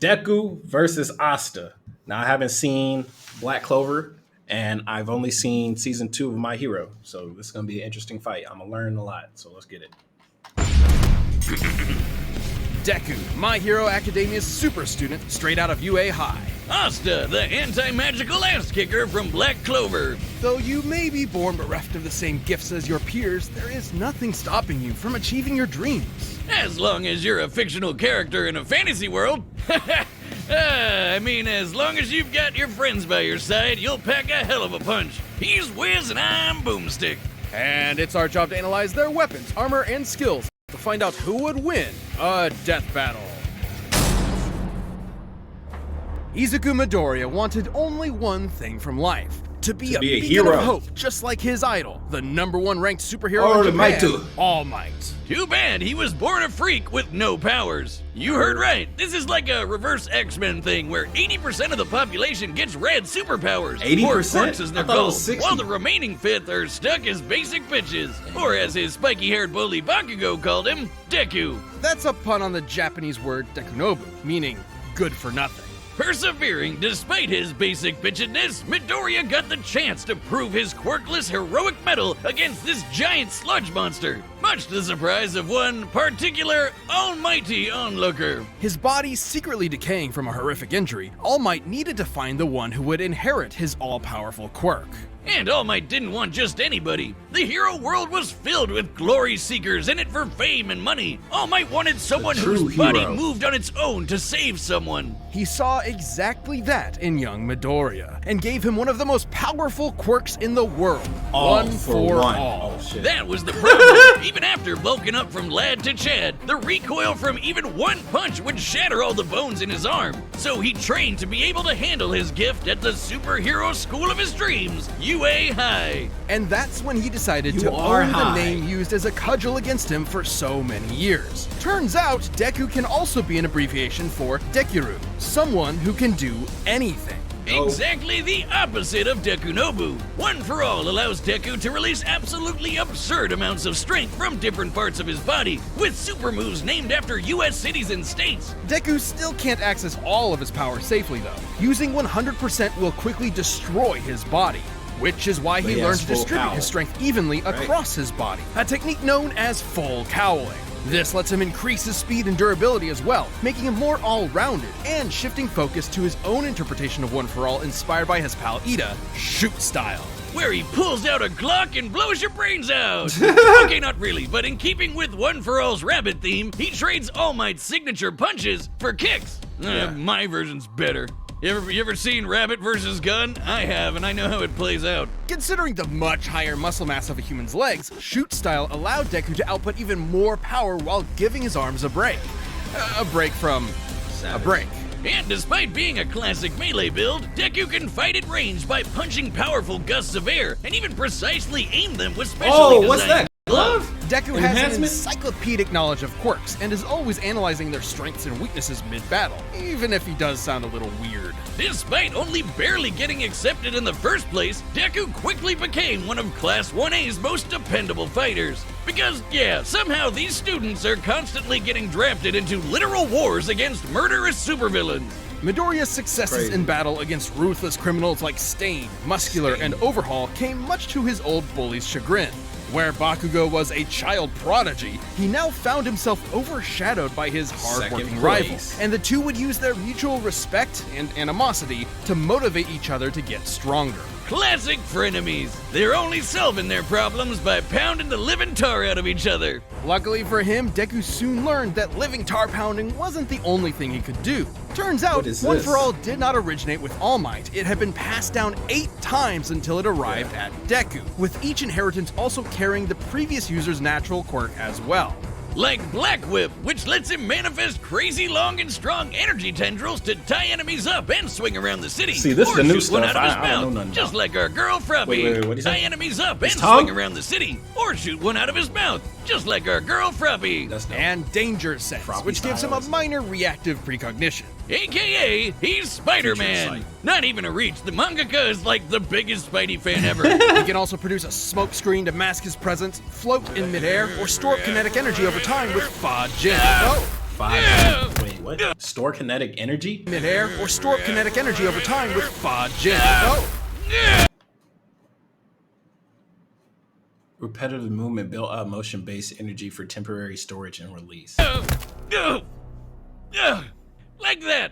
Deku versus Asta. Now, I haven't seen Black Clover, and I've only seen season 2 of My Hero. So this is going to be an interesting fight. I'm going to learn a lot. So let's get it. Deku, My Hero Academia's super student straight out of UA High. Asta, the anti-magical ass-kicker from Black Clover. Though you may be born bereft of the same gifts as your peers, there is nothing stopping you from achieving your dreams. As long as you're a fictional character in a fantasy world. As long as you've got your friends by your side, you'll pack a hell of a punch. He's Wiz and I'm Boomstick. And it's our job to analyze their weapons, armor, and skills to find out who would win a death battle. Izuku Midoriya wanted only one thing from life. To be a beacon hero of hope, just like his idol, the #1 ranked superhero in Japan, All Might. Too bad he was born a freak with no powers. You heard right. This is like a reverse X-Men thing where 80% of the population gets red superpowers. 80%? Or quirks as they're I thought it called, was 60. while the remaining fifth are stuck as basic bitches. Or as his spiky-haired bully Bakugo called him, Deku. That's a pun on the Japanese word dekunobu, meaning good for nothing. Persevering despite his basic bitchedness, Midoriya got the chance to prove his quirkless heroic mettle against this giant sludge monster, much to the surprise of one particular almighty onlooker. His body secretly decaying from a horrific injury, All Might needed to find the one who would inherit his all-powerful quirk. And All Might didn't want just anybody. The hero world was filled with glory seekers in it for fame and money. All Might wanted someone whose body moved on its own to save someone. He saw exactly that in young Midoriya, and gave him one of the most powerful quirks in the world. All one for one. all. Oh, shit. That was the problem. Even after bulking up from lad to Chad, the recoil from even one punch would shatter all the bones in his arm. So he trained to be able to handle his gift at the superhero school of his dreams, UA High. And that's when he decided to own the name used as a cudgel against him for so many years. Turns out, Deku can also be an abbreviation for Dekiru, someone who can do anything. Exactly the opposite of Dekunobu. One for All allows Deku to release absolutely absurd amounts of strength from different parts of his body, with super moves named after US cities and states. Deku still can't access all of his power safely though. Using 100% will quickly destroy his body, which is why he learned to distribute his strength evenly across his body, a technique known as full cowling. This lets him increase his speed and durability as well, making him more all-rounded, and shifting focus to his own interpretation of One For All inspired by his pal Ida, shoot style. Where he pulls out a Glock and blows your brains out. Okay, not really, but in keeping with One For All's rabbit theme, he trades All Might's signature punches for kicks. My version's better. You ever seen Rabbit vs. Gun? I have, and I know how it plays out. Considering the much higher muscle mass of a human's legs, shoot style allowed Deku to output even more power while giving his arms a break. A break from a break. And despite being a classic melee build, Deku can fight at range by punching powerful gusts of air and even precisely aim them with specially designed glove. Deku has an encyclopedic knowledge of quirks and is always analyzing their strengths and weaknesses mid-battle, even if he does sound a little weird. Despite only barely getting accepted in the first place, Deku quickly became one of Class 1A's most dependable fighters. Because, somehow these students are constantly getting drafted into literal wars against murderous supervillains. Midoriya's successes in battle against ruthless criminals like Stain, Muscular, and Overhaul came much to his old bully's chagrin. Where Bakugo was a child prodigy, he now found himself overshadowed by his hard-working rival, and the two would use their mutual respect and animosity to motivate each other to get stronger. Classic frenemies. They're only solving their problems by pounding the living tar out of each other. Luckily for him, Deku soon learned that living tar pounding wasn't the only thing he could do. Turns out, One For All did not originate with All Might. It had been passed down 8 times until it arrived at Deku, with each inheritance also carrying the previous user's natural quirk as well. Like Black Whip, which lets him manifest crazy long and strong energy tendrils to tie enemies up and swing around the city. See, this is the new stuff. One out of his mouth, just like our girl Fruppy. Wait, tie enemies up and swing around the city, or shoot one out of his mouth, just like our girl Fruppy. And Danger Sense, which gives him a minor reactive precognition. AKA, he's Spider-Man. Not even a reach. The mangaka is like the biggest Spidey fan ever. He can also produce a smoke screen to mask his presence, float in midair, or store kinetic energy over time with Fa Jin. Wait. what? Store kinetic energy? Midair, or store kinetic energy over time with Fa Jin. Oh. Repetitive movement built up motion-based energy for temporary storage and release. Like that.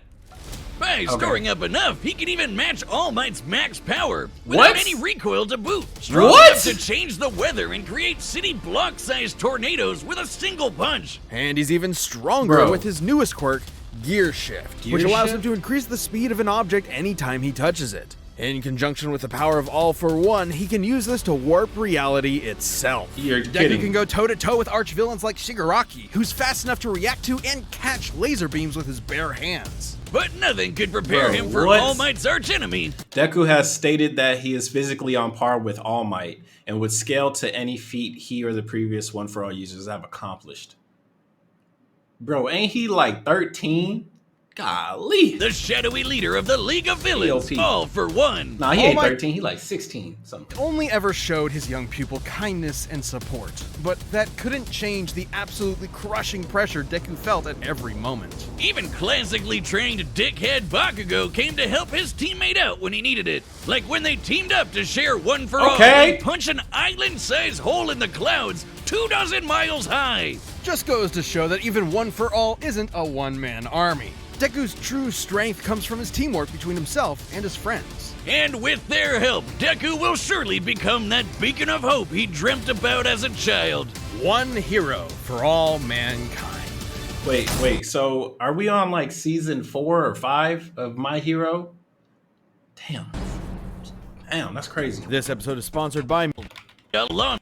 By storing up enough, he can even match All Might's max power without any recoil to boot. Strong enough to change the weather and create city block-sized tornadoes with a single punch. And he's even stronger with his newest quirk, Gear Shift, which allows him to increase the speed of an object anytime he touches it. In conjunction with the power of All for One, he can use this to warp reality itself. Deku can go toe-to-toe with arch-villains like Shigaraki, who's fast enough to react to and catch laser beams with his bare hands. But nothing could prepare him for All Might's archenemy. Deku has stated that he is physically on par with All Might and would scale to any feat he or the previous One for All users have accomplished. Bro, ain't he like 13? Golly. The shadowy leader of the League of Villains, All for One. Nah, he ain't 13, he like 16 something. Only ever showed his young pupil kindness and support, but that couldn't change the absolutely crushing pressure Deku felt at every moment. Even classically trained dickhead Bakugo came to help his teammate out when he needed it. Like when they teamed up to share One for All and punch an island-sized hole in the clouds 24 miles high. Just goes to show that even One for All isn't a one-man army. Deku's true strength comes from his teamwork between himself and his friends. And with their help, Deku will surely become that beacon of hope he dreamt about as a child. One hero for all mankind. Wait, so are we on like season 4 or 5 of My Hero? Damn, that's crazy. This episode is sponsored by Alone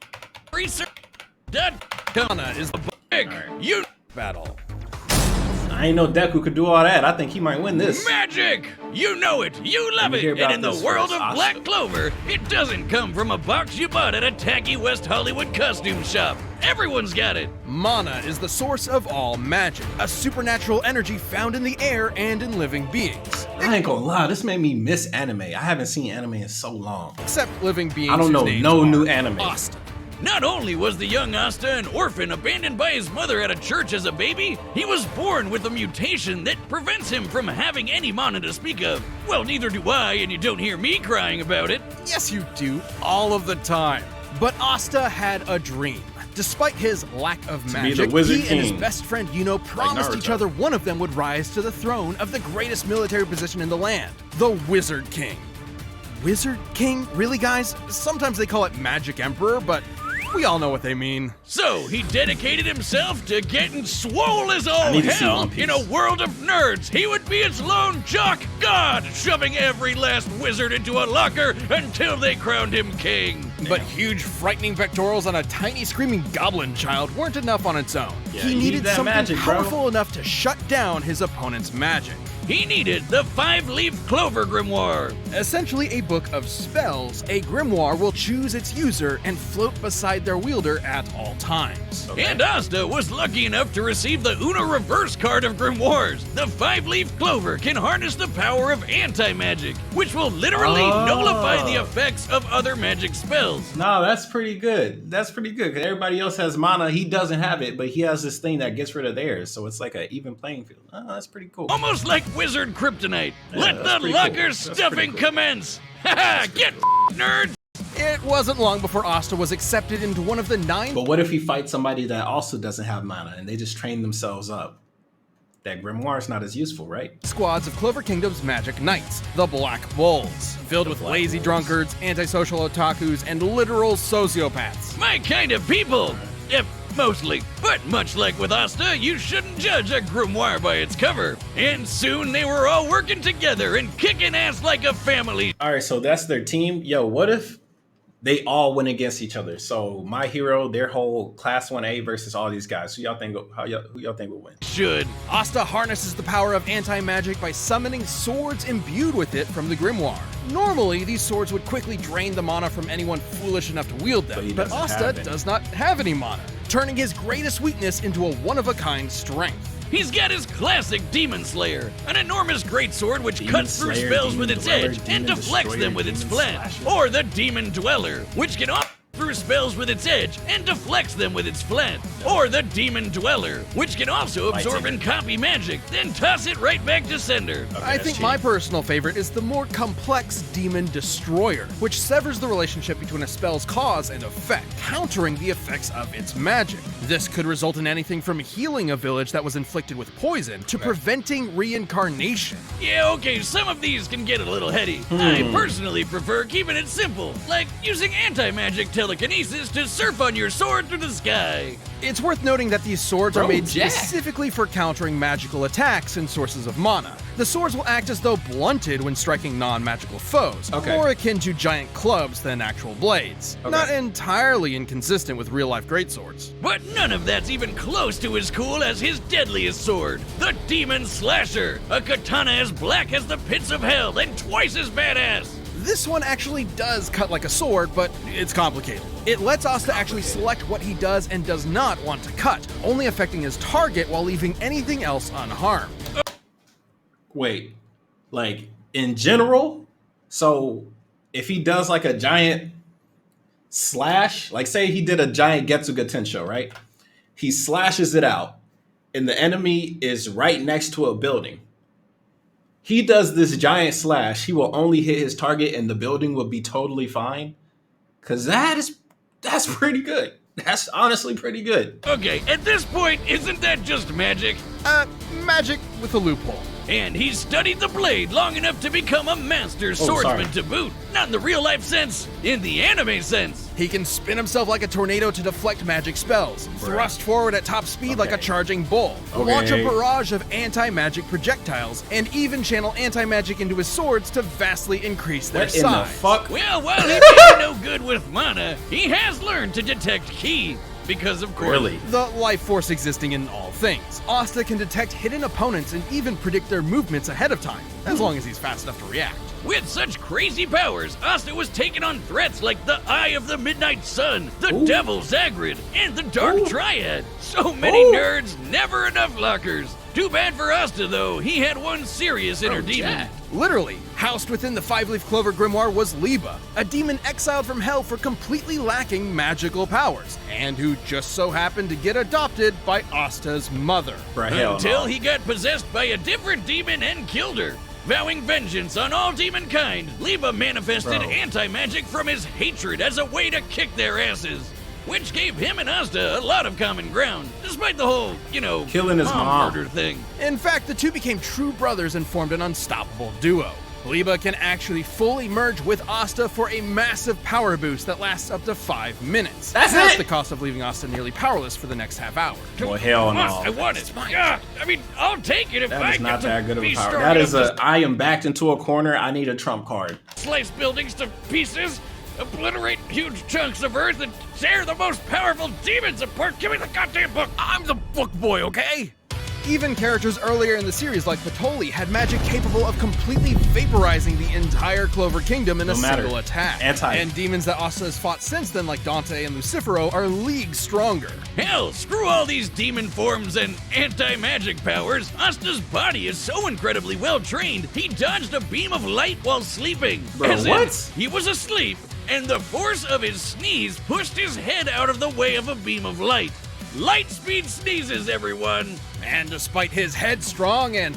Research. Kana is the big battle. I ain't know Deku could do all that. I think he might win this. Magic! You know it, you love it, and in the world of Black Clover, it doesn't come from a box you bought at a tacky West Hollywood costume shop. Everyone's got it. Mana is the source of all magic, a supernatural energy found in the air and in living beings. I ain't gonna lie, this made me miss anime. I haven't seen anime in so long. Except living beings. I don't know no new anime. Asta. Not only was the young Asta an orphan abandoned by his mother at a church as a baby, he was born with a mutation that prevents him from having any mana to speak of. Well, neither do I, and you don't hear me crying about it. Yes, you do, all of the time. But Asta had a dream. Despite his lack of magic, he and his best friend Yuno promised each other one of them would rise to the throne of the greatest military position in the land, the Wizard King. Wizard King? Really, guys? Sometimes they call it Magic Emperor, but we all know what they mean. So he dedicated himself to getting swole as all hell. In a world of nerds, he would be its lone jock god, shoving every last wizard into a locker until they crowned him king. But huge, frightening pectorals on a tiny, screaming goblin child weren't enough on its own. He needed something powerful enough to shut down his opponent's magic. He needed the 5-leaf clover grimoire. Essentially a book of spells, a grimoire will choose its user and float beside their wielder at all times. And Asta was lucky enough to receive the Una reverse card of grimoires. The 5-leaf clover can harness the power of anti-magic, which will literally nullify the effects of other magic spells. No, that's pretty good. That's pretty good, because everybody else has mana. He doesn't have it, but he has this thing that gets rid of theirs, so it's like an even playing field. That's pretty cool. Almost like Wizard Kryptonite. Let the locker stuffing commence. Haha, get nerds. It wasn't long before Asta was accepted into one of the 9. But what if he fights somebody that also doesn't have mana and they just train themselves up? That grimoire's not as useful, right? Squads of Clover Kingdom's Magic Knights, the Black Bulls, filled with lazy drunkards, antisocial otakus, and literal sociopaths. My kind of people. Mostly. But much like with Asta, you shouldn't judge a grimoire by its cover. And soon they were all working together and kicking ass like a family. All right, so that's their team. Yo, what if they all went against each other? So My Hero, their whole Class 1A versus all these guys. Who y'all think will win? Should. Asta harnesses the power of anti-magic by summoning swords imbued with it from the grimoire. Normally, these swords would quickly drain the mana from anyone foolish enough to wield them, but Asta does not have any mana, turning his greatest weakness into a one-of-a-kind strength. He's got his classic Demon Slayer, an enormous greatsword which cuts through spells with its edge and deflects them with its flash. Or the Demon Dweller, which can off through through spells with its edge and deflects them with its flat. Or the Demon Dweller, which can also absorb and copy magic, then toss it right back to sender. Okay, I think my personal favorite is the more complex Demon Destroyer, which severs the relationship between a spell's cause and effect, countering the effects of its magic. This could result in anything from healing a village that was inflicted with poison to preventing reincarnation. Yeah, okay, some of these can get a little heady. I personally prefer keeping it simple, like using anti-magic telekinesis to surf on your sword through the sky. It's worth noting that these swords are made specifically for countering magical attacks and sources of mana. The swords will act as though blunted when striking non-magical foes, more akin to giant clubs than actual blades. Not entirely inconsistent with real-life greatswords. But none of that's even close to as cool as his deadliest sword, the Demon Slasher, a katana as black as the pits of hell and twice as badass. This one actually does cut like a sword, but it's complicated. It lets Asta actually select what he does and does not want to cut, only affecting his target while leaving anything else unharmed. Wait, like in general? So if he does like a giant slash, like say he did a giant Getsuga Tensho, right? He slashes it out and the enemy is right next to a building. He does this giant slash, he will only hit his target and the building will be totally fine. Cause that's pretty good. That's honestly pretty good. Okay, at this point, isn't that just magic? Magic with a loophole. And he's studied the blade long enough to become a master swordsman to boot. Not in the real life sense, in the anime sense. He can spin himself like a tornado to deflect magic spells, thrust forward at top speed like a charging bull, launch a barrage of anti-magic projectiles, and even channel anti-magic into his swords to vastly increase their size. What in the fuck? Well, while he may be no good with mana, he has learned to detect ki. Because of course, the life force existing in all things. Asta can detect hidden opponents and even predict their movements ahead of time, as long as he's fast enough to react. With such crazy powers, Asta was taking on threats like the Eye of the Midnight Sun, the Devil Zagrid, and the Dark Triad. So many nerds, never enough lockers. Too bad for Asta, though. He had one serious inner demon. Literally, housed within the Five-Leaf Clover Grimoire was Liba, a demon exiled from hell for completely lacking magical powers, and who just so happened to get adopted by Asta's mother. Until he got possessed by a different demon and killed her. Vowing vengeance on all demon kind, Liba manifested anti-magic from his hatred as a way to kick their asses. Which gave him and Asta a lot of common ground, despite the whole, killing his mom murder thing. In fact, the two became true brothers and formed an unstoppable duo. Liba can actually fully merge with Asta for a massive power boost that lasts up to 5 minutes. That's the cost of leaving Asta nearly powerless for the next half hour. Well, hell no. I want it. Yeah, I mean, I'll take it if That I is not get that to good of be a power. strong That is enough I am backed into a corner. I need a trump card. to slice buildings to pieces, obliterate huge chunks of earth, and tear the most powerful demons apart. Give me the goddamn book. I'm the book boy, okay? Even characters earlier in the series like Patoli had magic capable of completely vaporizing the entire Clover Kingdom in a single attack. And demons that Asta has fought since then like Dante and Lucifero are leagues stronger. Hell, screw all these demon forms and anti-magic powers. Asta's body is so incredibly well trained, he dodged a beam of light while sleeping. He was asleep, and the force of his sneeze pushed his head out of the way of a beam of light. Light speed sneezes, everyone! And despite his headstrong and...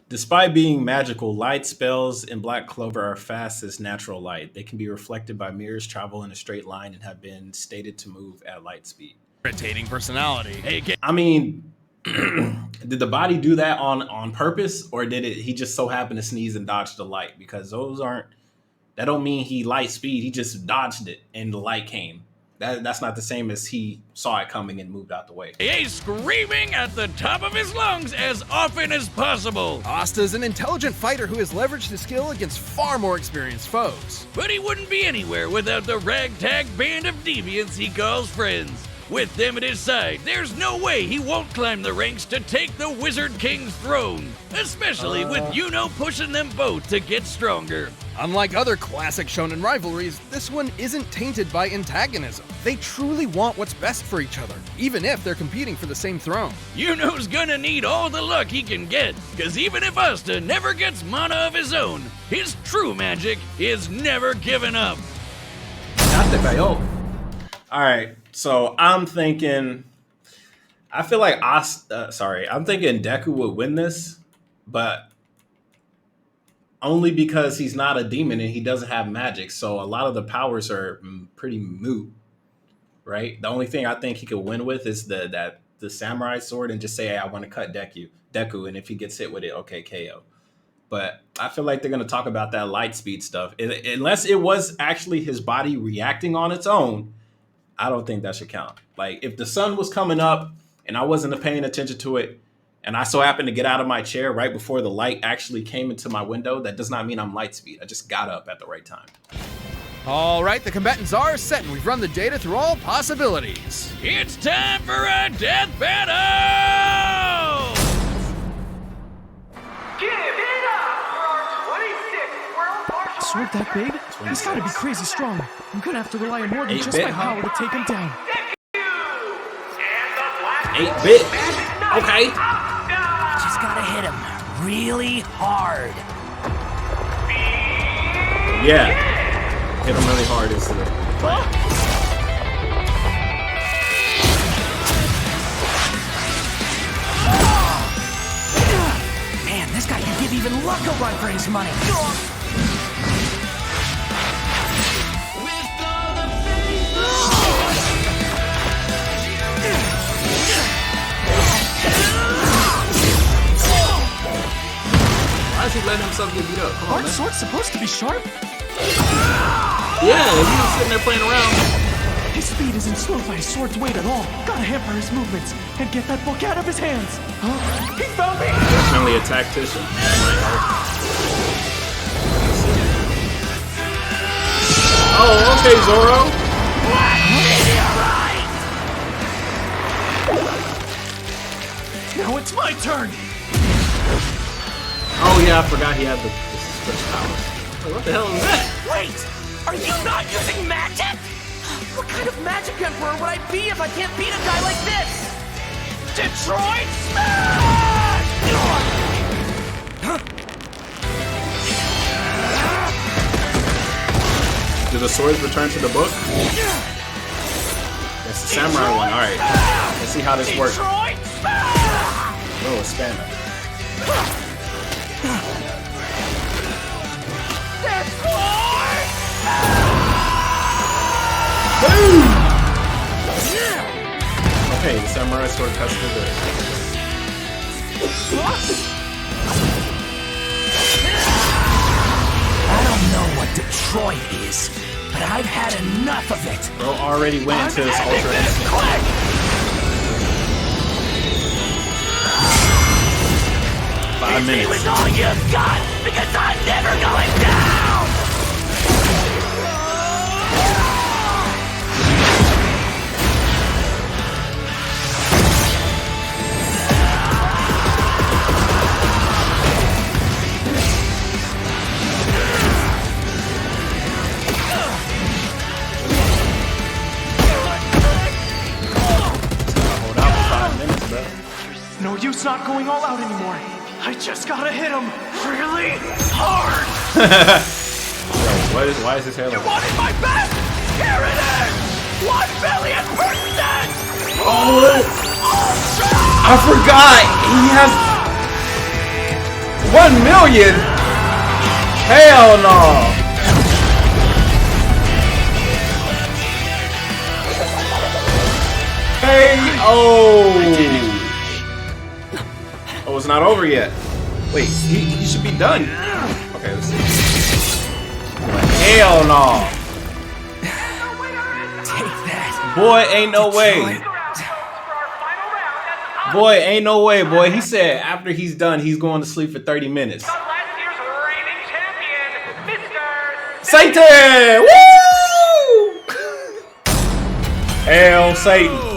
Despite being magical, light spells in Black Clover are fast as natural light. They can be reflected by mirrors, travel in a straight line, and have been stated to move at light speed. Irritating personality. I mean, did the body do that on purpose, or did he just so happen to sneeze and dodge the light? Because that don't mean he light speed. He just dodged it and the light came. That's not the same as he saw it coming and moved out the way. He's screaming at the top of his lungs as often as possible. Asta's an intelligent fighter who has leveraged his skill against far more experienced foes. But he wouldn't be anywhere without the ragtag band of deviants he calls friends. With them at his side, there's no way he won't climb the ranks to take the Wizard King's throne. Especially with Yuno pushing them both to get stronger. Unlike other classic shonen rivalries, this one isn't tainted by antagonism. They truly want what's best for each other, even if they're competing for the same throne. Yuno's gonna need all the luck he can get, cause even if Asta never gets mana of his own, his true magic is never given up. All right. So I'm thinking. I feel like I'm thinking Deku would win this, but only because he's not a demon and he doesn't have magic. So a lot of the powers are pretty moot, right? The only thing I think he could win with is the samurai sword and just say, "Hey, I want to cut Deku," and if he gets hit with it, okay, KO. But I feel like they're going to talk about that light speed stuff. Unless it was actually his body reacting on its own, I don't think that should count. Like, if the sun was coming up and I wasn't paying attention to it, and I so happened to get out of my chair right before the light actually came into my window, that does not mean I'm light speed. I just got up at the right time. All right, the combatants are set, and we've run the data through all possibilities. It's time for a death battle! Give it up for our 26th World Martial Sword that big? He's gotta be crazy strong. I'm gonna have to rely on more than just my power to take him down. 8-bit. Okay. Just gotta hit him really hard. Yeah. Hit him really hard is the plan. Man, this guy can give even Luck a run for his money. Why is he letting himself get beat up? Come on, Aren't man. swords supposed to be sharp? Yeah, he was sitting there playing around. His speed isn't slowed by his sword's weight at all. Gotta hamper his movements and get that book out of his hands. Huh? He found me! Definitely a tactician. Oh, okay, Zoro. Now it's my turn! Oh yeah, I forgot he had the special powers. Wait, what the hell is that? Wait! Are you not using magic? What kind of magic emperor would I be if I can't beat a guy like this? Detroit Smash! Do the swords return to the book? That's the samurai one. All right, let's see how this works. Detroit Smash! Oh, a spanner. Detroit! Boom! Okay, the samurai sword cuts through the. I don't know what Detroit is, but I've had enough of it. Bro already went into his ultra instinct. Quick! 5 minutes. It was all you've got, because I'm never going down! Hold out for 5 minutes, bro. No use not going all out anymore. I just gotta hit him really hard! Yo, why is his hair like? Wanted my best? Here it is! 1,000,000%! Oh! I forgot! He has 1,000,000! Hell no! Hey, oh! Oh, it's not over yet. Wait, he should be done. Okay, let's see. Hell no! Take that. Boy, ain't no way. Boy, ain't no way, boy. He said after he's done, he's going to sleep for 30 minutes. last year's reigning champion, Mr. Satan! Woo! Hail Satan.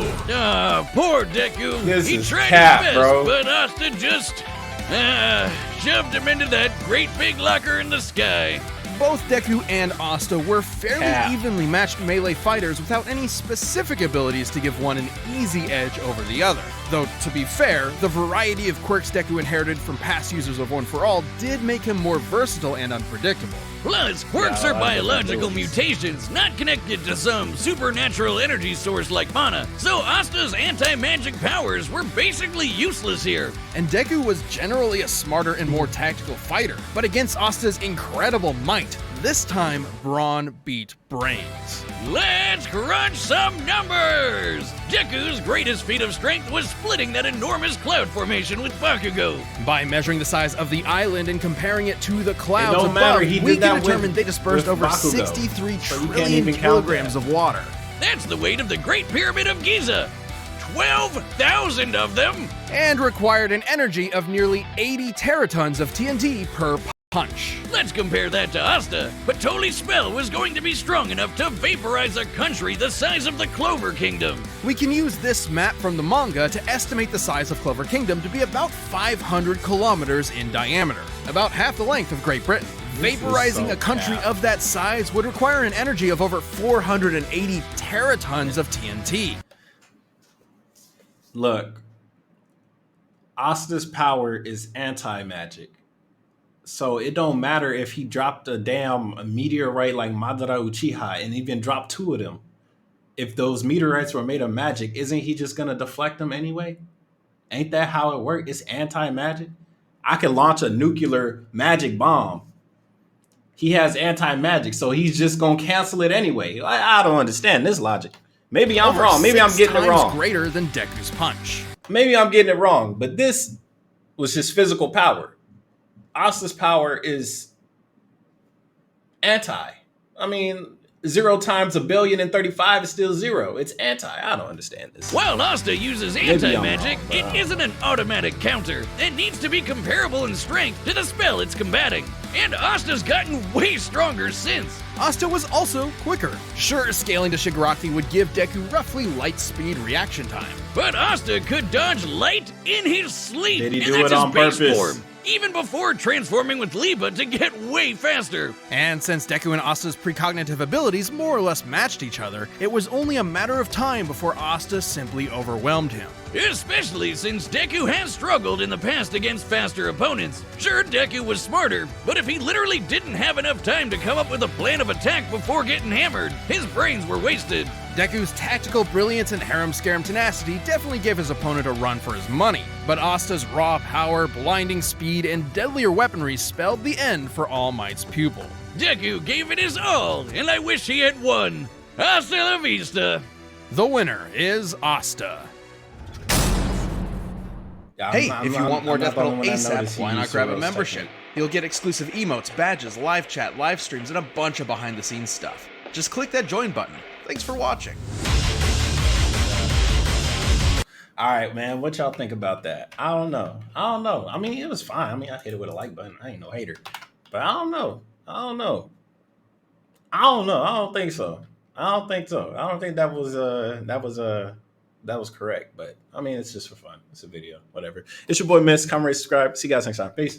Poor Deku. This he is tried cap, his best, bro. but Asta just shoved him into that great big locker in the sky. Both Deku and Asta were fairly Yeah. evenly matched melee fighters without any specific abilities to give one an easy edge over the other. Though, to be fair, the variety of quirks Deku inherited from past users of One For All did make him more versatile and unpredictable. Plus, quirks are biological mutations, not connected to some supernatural energy source like mana, so Asta's anti-magic powers were basically useless here. And Deku was generally a smarter and more tactical fighter, but against Asta's incredible might, this time Brawn beat brains. Let's crunch some numbers! Deku's greatest feat of strength was splitting that enormous cloud formation with Bakugo. By measuring the size of the island and comparing it to the clouds don't above, matter, he we did that can determine with- they dispersed with over Bakugo. 63 So you can't trillion even count kilograms that. of water. That's the weight of the Great Pyramid of Giza. 12,000 of them! And required an energy of nearly 80 teratons of TNT per punch. Let's compare that to Asta, but Toli's spell was going to be strong enough to vaporize a country the size of the Clover Kingdom. We can use this map from the manga to estimate the size of Clover Kingdom to be about 500 kilometers in diameter, about half the length of Great Britain. Vaporizing so a country bad. of that size would require an energy of over 480 teratons of TNT. Look, Asta's power is anti-magic. So it don't matter if he dropped a damn meteorite like Madara Uchiha and even dropped 2 of them. If those meteorites were made of magic, isn't he just going to deflect them anyway? Ain't that how it works? It's anti-magic. I can launch a nuclear magic bomb. He has anti-magic, so he's just going to cancel it anyway. I don't understand this logic. Maybe I'm Over wrong. Maybe I'm 6 getting it times wrong. greater than Deku's punch. Maybe I'm getting it wrong, but this was his physical power. Asta's power is anti. I mean, 0 times 1,035,000,000 is still 0. It's anti. I don't understand this. While Asta uses Maybe I'm anti-magic, wrong, but it isn't an automatic counter. It needs to be comparable in strength to the spell it's combating. And Asta's gotten way stronger since. Asta was also quicker. Sure, scaling to Shigaraki would give Deku roughly light speed reaction time. But Asta could dodge light in his sleep. Did he and do that's it on his base purpose? form, even before transforming with Liba to get way faster. And since Deku and Asta's precognitive abilities more or less matched each other, it was only a matter of time before Asta simply overwhelmed him. Especially since Deku has struggled in the past against faster opponents. Sure, Deku was smarter, but if he literally didn't have enough time to come up with a plan of attack before getting hammered, his brains were wasted. Deku's tactical brilliance and harem-scarum tenacity definitely gave his opponent a run for his money, but Asta's raw power, blinding speed, and deadlier weaponry spelled the end for All Might's pupil. Deku gave it his all, and I wish he had won. Hasta la vista. The winner is Asta. Yeah, Hey, I'm if you not- want more I'm not Death the only Metal one that ASAP, noticed he why not used grab a Zero's membership? technique. You'll get exclusive emotes, badges, live chat, live streams, and a bunch of behind-the-scenes stuff. Just click that join button. Thanks for watching. All right, man. What y'all think about that? I don't know. I mean, it was fine. I mean, I hit it with a like button. I ain't no hater. But I don't know. I don't think so. I don't think that was correct. But I mean, it's just for fun. It's a video. Whatever. It's your boy Miss. Comment, rate, subscribe. See you guys next time. Peace.